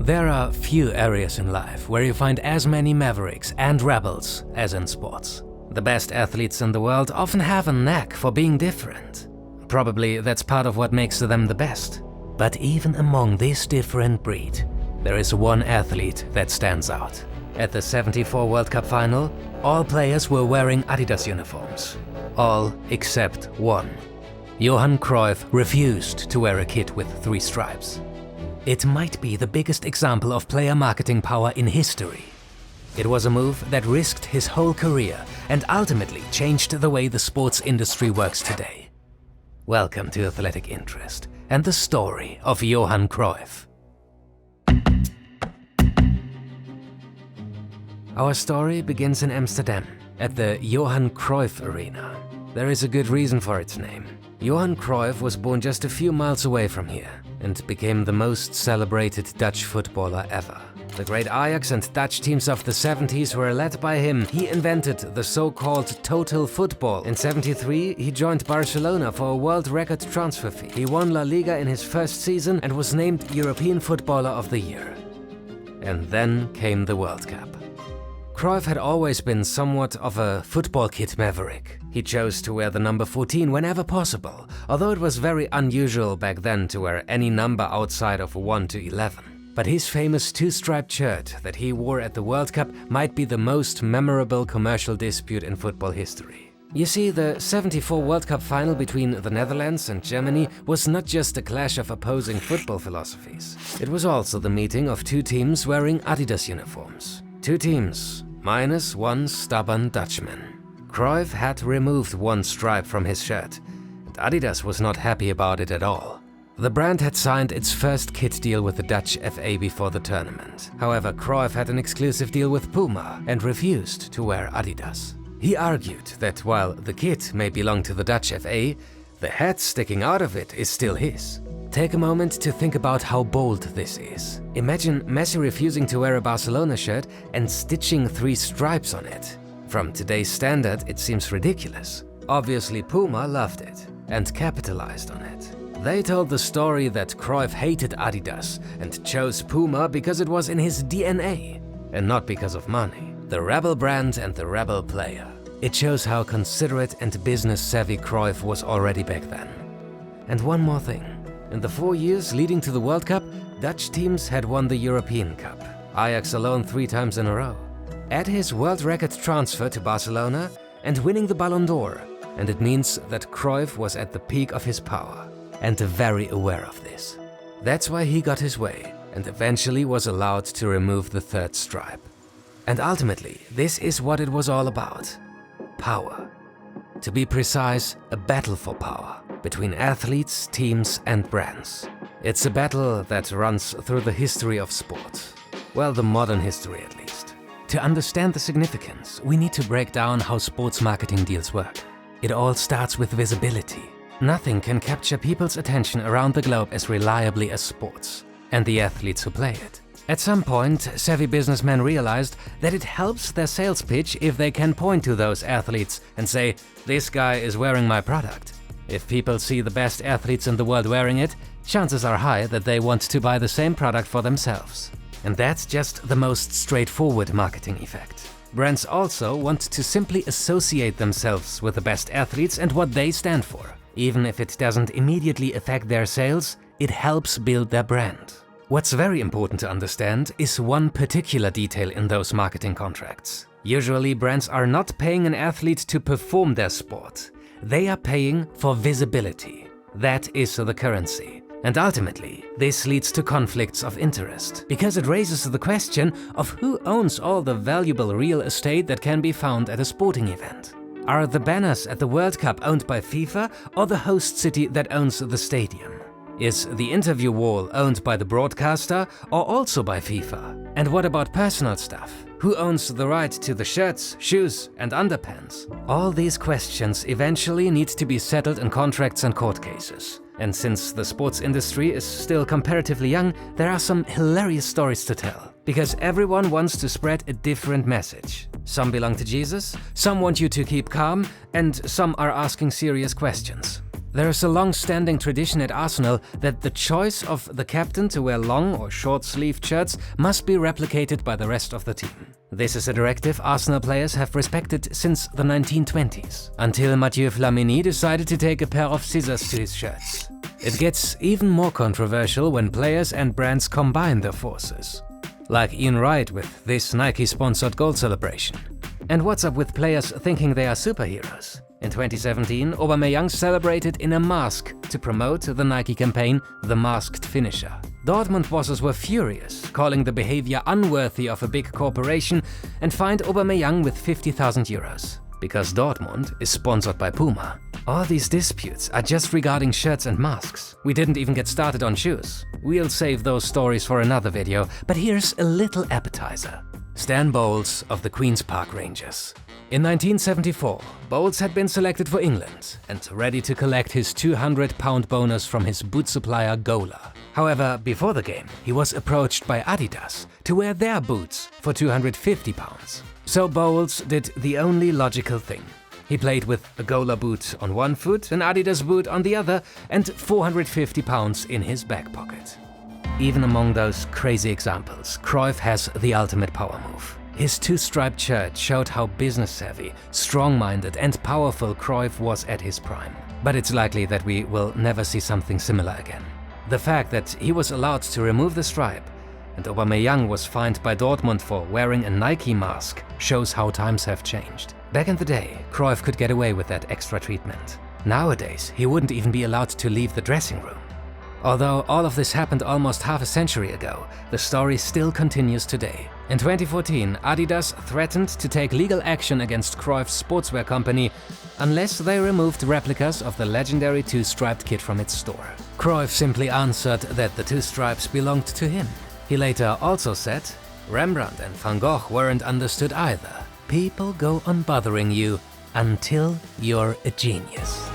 There are few areas in life where you find as many mavericks and rebels as in sports. The best athletes in the world often have a knack for being different. Probably that's part of what makes them the best. But even among this different breed, there is one athlete that stands out. At the '74 World Cup final, all players were wearing Adidas uniforms. All except one. Johan Cruyff refused to wear a kit with 3 stripes. It might be the biggest example of player marketing power in history. It was a move that risked his whole career and ultimately changed the way the sports industry works today. Welcome to Athletic Interest and the story of Johan Cruyff. Our story begins in Amsterdam, at the Johan Cruyff Arena. There is a good reason for its name. Johan Cruyff was born just a few miles away from here and became the most celebrated Dutch footballer ever. The great Ajax and Dutch teams of the '70s were led by him. He invented the so-called total football. In '73, he joined Barcelona for a world record transfer fee. He won La Liga in his first season and was named European Footballer of the Year. And then came the World Cup. Cruyff had always been somewhat of a football kit maverick. He chose to wear the number 14 whenever possible, although it was very unusual back then to wear any number outside of 1 to 11. But his famous 2-striped shirt that he wore at the World Cup might be the most memorable commercial dispute in football history. You see, the '74 World Cup final between the Netherlands and Germany was not just a clash of opposing football philosophies. It was also the meeting of 2 teams wearing Adidas uniforms. 2 teams, minus 1 stubborn Dutchman. Cruyff had removed 1 stripe from his shirt, and Adidas was not happy about it at all. The brand had signed its first kit deal with the Dutch FA before the tournament. However, Cruyff had an exclusive deal with Puma and refused to wear Adidas. He argued that while the kit may belong to the Dutch FA, the head sticking out of it is still his. Take a moment to think about how bold this is. Imagine Messi refusing to wear a Barcelona shirt and stitching 3 stripes on it. From today's standard, it seems ridiculous. Obviously, Puma loved it and capitalized on it. They told the story that Cruyff hated Adidas and chose Puma because it was in his DNA and not because of money. The rebel brand and the rebel player. It shows how considerate and business-savvy Cruyff was already back then. And one more thing. In the 4 years leading to the World Cup, Dutch teams had won the European Cup, Ajax alone 3 times in a row. Add his world record transfer to Barcelona and winning the Ballon d'Or, and it means that Cruyff was at the peak of his power, and very aware of this. That's why he got his way, and eventually was allowed to remove the 3rd stripe. And ultimately, this is what it was all about. Power. To be precise, a battle for power between athletes, teams and brands. It's a battle that runs through the history of sport. Well, the modern history at least. To understand the significance, we need to break down how sports marketing deals work. It all starts with visibility. Nothing can capture people's attention around the globe as reliably as sports, and the athletes who play it. At some point, savvy businessmen realized that it helps their sales pitch if they can point to those athletes and say, "This guy is wearing my product." If people see the best athletes in the world wearing it, chances are high that they want to buy the same product for themselves. And that's just the most straightforward marketing effect. Brands also want to simply associate themselves with the best athletes and what they stand for. Even if it doesn't immediately affect their sales, it helps build their brand. What's very important to understand is one particular detail in those marketing contracts. Usually, brands are not paying an athlete to perform their sport. They are paying for visibility. That is the currency. And ultimately, this leads to conflicts of interest, because it raises the question of who owns all the valuable real estate that can be found at a sporting event. Are the banners at the World Cup owned by FIFA or the host city that owns the stadium? Is the interview wall owned by the broadcaster or also by FIFA? And what about personal stuff? Who owns the right to the shirts, shoes and underpants? All these questions eventually need to be settled in contracts and court cases. And since the sports industry is still comparatively young, there are some hilarious stories to tell. Because everyone wants to spread a different message. Some belong to Jesus, some want you to keep calm, and some are asking serious questions. There is a long-standing tradition at Arsenal that the choice of the captain to wear long or short-sleeved shirts must be replicated by the rest of the team. This is a directive Arsenal players have respected since the 1920s, until Mathieu Flamini decided to take a pair of scissors to his shirts. It gets even more controversial when players and brands combine their forces. Like Ian Wright with this Nike-sponsored goal celebration. And what's up with players thinking they are superheroes? In 2017, Aubameyang celebrated in a mask to promote the Nike campaign The Masked Finisher. Dortmund bosses were furious, calling the behavior unworthy of a big corporation and fined Aubameyang with 50,000 euros. Because Dortmund is sponsored by Puma. All these disputes are just regarding shirts and masks. We didn't even get started on shoes. We'll save those stories for another video, but here's a little appetizer. Stan Bowles of the Queen's Park Rangers. In 1974, Bowles had been selected for England and ready to collect his £200 bonus from his boot supplier Gola. However, before the game, he was approached by Adidas to wear their boots for £250. So Bowles did the only logical thing. He played with a Gola boot on one foot, an Adidas boot on the other, and £450 in his back pocket. Even among those crazy examples, Cruyff has the ultimate power move. His two-striped shirt showed how business-savvy, strong-minded and powerful Cruyff was at his prime. But it's likely that we will never see something similar again. The fact that he was allowed to remove the stripe and Aubameyang was fined by Dortmund for wearing a Nike mask shows how times have changed. Back in the day, Cruyff could get away with that extra treatment. Nowadays, he wouldn't even be allowed to leave the dressing room. Although all of this happened almost half a century ago, the story still continues today. In 2014, Adidas threatened to take legal action against Cruyff's sportswear company unless they removed replicas of the legendary two-striped kit from its store. Cruyff simply answered that the two stripes belonged to him. He later also said, "Rembrandt and Van Gogh weren't understood either. People go on bothering you until you're a genius."